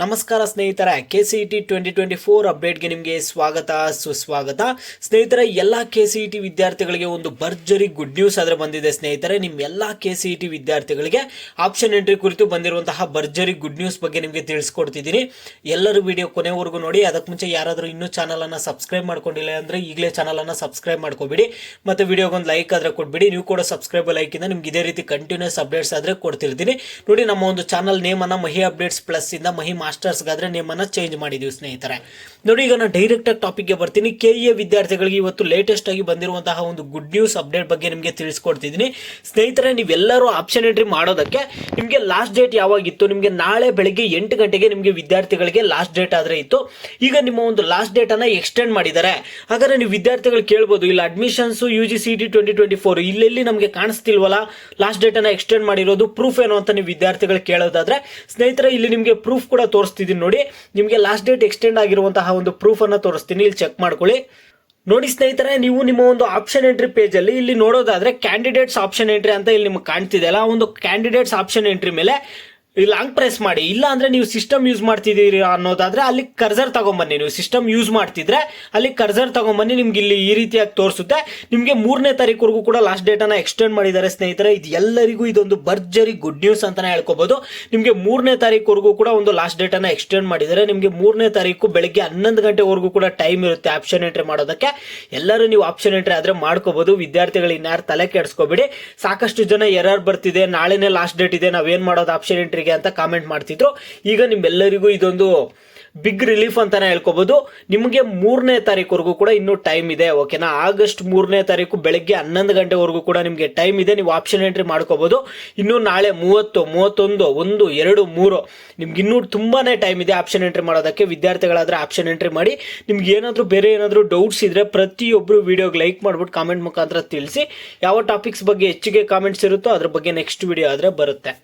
ನಮಸ್ಕಾರ ಸ್ನೇಹಿತರೆ, KCET 2024 ಅಪ್ಡೇಟ್ಗೆ ನಿಮಗೆ ಸ್ವಾಗತ ಸುಸ್ವಾಗತ. ಸ್ನೇಹಿತರೆ, ಎಲ್ಲ KCET ವಿದ್ಯಾರ್ಥಿಗಳಿಗೆ ಒಂದು ಭರ್ಜರಿ ಗುಡ್ ನ್ಯೂಸ್ ಆದರೆ ಬಂದಿದೆ. ಸ್ನೇಹಿತರೆ, ನಿಮ್ಮ ಎಲ್ಲ KCET ವಿದ್ಯಾರ್ಥಿಗಳಿಗೆ ಆಪ್ಷನ್ ಎಂಟ್ರಿ ಕುರಿತು ಬಂದಿರುವಂತಹ ಭರ್ಜರಿ ಗುಡ್ ನ್ಯೂಸ್ ಬಗ್ಗೆ ನಿಮಗೆ ತಿಳಿಸ್ಕೊಡ್ತಿದ್ದೀನಿ. ಎಲ್ಲರೂ ವಿಡಿಯೋ ಕೊನೆವರೆಗೂ ನೋಡಿ. ಅದಕ್ಕೆ ಮುಂಚೆ ಯಾರಾದರೂ ಇನ್ನೂ ಚಾನಲನ್ನು ಸಬ್ಸ್ಕ್ರೈಬ್ ಮಾಡ್ಕೊಂಡಿಲ್ಲ ಅಂದರೆ ಈಗಲೇ ಚಾನಲನ್ನು ಸಬ್ಸ್ಕ್ರೈಬ್ ಮಾಡ್ಕೊಬಿಡಿ. ಮತ್ತು ವಿಡಿಯೋಗೊಂದು ಲೈಕ್ ಆದರೆ ಕೊಟ್ಬಿಡಿ. ನೀವು ಕೂಡ ಸಬ್ಸ್ಕ್ರೈಬ್ ಲೈಕಿಂದ ನಿಮ್ಗೆ ಇದೇ ರೀತಿ ಕಂಟಿನ್ಯೂಸ್ ಅಪ್ಡೇಟ್ಸ್ ಆದರೆ ಕೊಡ್ತಿರ್ತೀನಿ. ನೋಡಿ, ನಮ್ಮ ಒಂದು ಚಾನಲ್ ನೇಮನ್ನು ಮಹಿ ಅಪ್ಡೇಟ್ಸ್ ಪ್ಲಸ್ ಇಂದ ಮಹಿ ಮಾಸ್ಟರ್ಸ್ಗಾದ್ರೆ ನೇಮನ್ನು ಚೇಂಜ್ ಮಾಡಿದೀವಿ ಸ್ನೇಹಿತರೆ. ನೋಡಿ, ಈಗ ನಾನು ಡೈರೆಕ್ಟ್ ಆಗಿ ಟಾಪಿಕ್ಗೆ ಬರ್ತೀನಿ. KEA ವಿದ್ಯಾರ್ಥಿಗಳಿಗೆ ಇವತ್ತು ಲೇಟೆಸ್ಟ್ ಆಗಿ ಬಂದಿರುವಂತಹ ಒಂದು ಗುಡ್ ನ್ಯೂಸ್ ಅಪ್ಡೇಟ್ ಬಗ್ಗೆ ನಿಮಗೆ ತಿಳಿಸ್ಕೊಡ್ತಿದ್ದೀನಿ. ಸ್ನೇಹಿತರೆ, ನೀವೆಲ್ಲರೂ ಆಪ್ಷನ್ ಎಂಟ್ರಿ ಮಾಡೋದಕ್ಕೆ ನಿಮಗೆ ಲಾಸ್ಟ್ ಡೇಟ್ ಯಾವಾಗಿತ್ತು? ನಿಮಗೆ ನಾಳೆ ಬೆಳಗ್ಗೆ 8 ಗಂಟೆಗೆ ನಿಮಗೆ ವಿದ್ಯಾರ್ಥಿಗಳಿಗೆ ಲಾಸ್ಟ್ ಡೇಟ್ ಆದರೆ ಇತ್ತು. ಈಗ ನಿಮ್ಮ ಒಂದು ಲಾಸ್ಟ್ ಡೇಟನ್ನು ಎಕ್ಸ್ಟೆಂಡ್ ಮಾಡಿದ್ದಾರೆ. ಹಾಗಾದ್ರೆ ನೀವು ವಿದ್ಯಾರ್ಥಿಗಳು ಕೇಳ್ಬೋದು, ಇಲ್ಲ ಅಡ್ಮಿಷನ್ಸ್ UG CET 2024 ಇಲ್ಲೆಲ್ಲಿ ನಮಗೆ ಕಾಣಿಸ್ತಿಲ್ವಲ್ಲ, ಲಾಸ್ಟ್ ಡೇಟನ್ನು ಎಕ್ಸ್ಟೆಂಡ್ ಮಾಡಿರೋದು ಪ್ರೂಫ್ ಏನು ಅಂತ ನೀವು ವಿದ್ಯಾರ್ಥಿಗಳು ಕೇಳೋದಾದ್ರೆ, ಸ್ನೇಹಿತರೆ ಇಲ್ಲಿ ನಿಮಗೆ ಪ್ರೂಫ್ ಕೂಡ ತೋರಿಸ್ತಿದ್ದೀನಿ. ನೋಡಿ, ನಿಮಗೆ ಲಾಸ್ಟ್ ಡೇಟ್ ಎಕ್ಸ್ಟೆಂಡ್ ಆಗಿರುವಂತಹ ಒಂದು ಪ್ರೂಫ್ ಅನ್ನು ತೋರಿಸ್ತೀನಿ. ಇಲ್ಲಿ ಚೆಕ್ ಮಾಡ್ಕೊಳ್ಳಿ. ನೋಡಿ ಸ್ನೇಹಿತರೆ, ನೀವು ನಿಮ್ಮ ಒಂದು ಆಪ್ಷನ್ ಎಂಟ್ರಿ ಪೇಜ್ ಅಲ್ಲಿ ಇಲ್ಲಿ ನೋಡೋದಾದ್ರೆ ಕ್ಯಾಂಡಿಡೇಟ್ಸ್ ಆಪ್ಷನ್ ಎಂಟ್ರಿ ಅಂತ ಇಲ್ಲಿ ನಿಮ್ಗೆ ಕಾಣ್ತಿದೆ ಅಲ್ಲ, ಒಂದು ಕ್ಯಾಂಡಿಡೇಟ್ಸ್ ಆಪ್ಷನ್ ಎಂಟ್ರಿ ಮೇಲೆ ಲಾಂಗ್ ಪ್ರೆಸ್ ಮಾಡಿ. ಇಲ್ಲ ಅಂದ್ರೆ ನೀವು ಸಿಸ್ಟಮ್ ಯೂಸ್ ಮಾಡ್ತಿದ್ದೀರಿ ಅನ್ನೋದಾದ್ರೆ ಅಲ್ಲಿ ಕರ್ಸರ್ ತಗೊಂಬನ್ನಿ. ನೀವು ಸಿಸ್ಟಮ್ ಯೂಸ್ ಮಾಡ್ತಿದ್ರೆ ಅಲ್ಲಿ ಕರ್ಸರ್ ತಗೊಂಬನ್ನಿ. ನಿಮ್ಗೆ ಇಲ್ಲಿ ಈ ರೀತಿಯಾಗಿ ತೋರಿಸುತ್ತೆ. ನಿಮ್ಗೆ 3ನೇ ತಾರೀಕುವರೆಗೂ ಕೂಡ ಲಾಸ್ಟ್ ಡೇಟ್ ಅನ್ನ ಎಕ್ಸ್ಟೆಂಡ್ ಮಾಡಿದ್ದಾರೆ ಸ್ನೇಹಿತರೆ. ಇದು ಎಲ್ಲರಿಗೂ ಇದೊಂದು ಭರ್ಜರಿ ಗುಡ್ ನ್ಯೂಸ್ ಅಂತಾನೆ ಹೇಳ್ಕೋಬಹುದು. ನಿಮ್ಗೆ 3ನೇ ತಾರೀಕುವರೆಗೂ ಕೂಡ ಒಂದು ಲಾಸ್ಟ್ ಡೇಟ್ ಅನ್ನ ಎಕ್ಸ್ಟೆಂಡ್ ಮಾಡಿದ್ದಾರೆ. ನಿಮ್ಗೆ 3ನೇ ತಾರೀಕು ಬೆಳಿಗ್ಗೆ 11 ಗಂಟೆವರೆಗೂ ಕೂಡ ಟೈಮ್ ಇರುತ್ತೆ ಆಪ್ಷನ್ ಎಂಟ್ರಿ ಮಾಡೋದಕ್ಕೆ. ಎಲ್ಲರೂ ನೀವು ಆಪ್ಷನ್ ಎಂಟ್ರಿ ಆದ್ರೆ ಮಾಡ್ಕೋಬಹುದು. ವಿದ್ಯಾರ್ಥಿಗಳು ಇನ್ಯಾರು ತಲೆ ಕೆಡಿಸ್ಕೋಬೇಡಿ. ಸಾಕಷ್ಟು ಜನ ಎರರ್ ಬರ್ತಿದೆ, ನಾಳೆನೇ ಲಾಸ್ಟ್ ಡೇಟ್ ಇದೆ, ನಾವೇನ್ ಮಾಡೋದು ಆಪ್ಷನ್ ಎಂಟ್ರಿ ಅಂತ ಕಾಮೆಂಟ್ ಮಾಡ್ತಿದ್ರು. ಈಗ ನಿಮ್ಮೆಲ್ಲರಿಗೂ ಇದೊಂದು ಬಿಗ್ ರಿಲೀಫ್ ಅಂತಾನೆ ಹೇಳ್ಕೋಬಹುದು. ನಿಮಗೆ 3ನೇ ತಾರೀಕುವರೆಗೂ ಕೂಡ ಇನ್ನೂ ಟೈಮ್ ಇದೆ. ಓಕೆನಾ? ಆಗಸ್ಟ್ 3ನೇ ತಾರೀಕು ಬೆಳಗ್ಗೆ 11 ಗಂಟೆವರೆಗೂ ಕೂಡ ನಿಮಗೆ ಟೈಮ್ ಇದೆ. ನೀವು ಆಪ್ಷನ್ ಎಂಟ್ರಿ ಮಾಡ್ಕೋಬಹುದು. ಇನ್ನು ನಾಳೆ 30, 31, 1, 2, 3 ನಿಮ್ಗೆ ಇನ್ನೂ ತುಂಬಾನೇ ಟೈಮ್ ಇದೆ ಆಪ್ಷನ್ ಎಂಟ್ರಿ ಮಾಡೋದಕ್ಕೆ. ವಿದ್ಯಾರ್ಥಿಗಳಾದ್ರೆ ಆಪ್ಷನ್ ಎಂಟ್ರಿ ಮಾಡಿ. ನಿಮ್ಗೆ ಏನಾದರೂ ಬೇರೆ ಏನಾದರೂ ಡೌಟ್ಸ್ ಇದ್ರೆ ಪ್ರತಿಯೊಬ್ಬರು ವಿಡಿಯೋಗೆ ಲೈಕ್ ಮಾಡ್ಬಿಟ್ಟು ಕಾಮೆಂಟ್ ಮುಖಾಂತರ ತಿಳಿಸಿ. ಯಾವ ಟಾಪಿಕ್ಸ್ ಬಗ್ಗೆ ಹೆಚ್ಚಿಗೆ ಕಾಮೆಂಟ್ಸ್ ಇರುತ್ತೋ ಅದ್ರ ಬಗ್ಗೆ ನೆಕ್ಸ್ಟ್ ವಿಡಿಯೋ ಆದ್ರೆ ಬರುತ್ತೆ.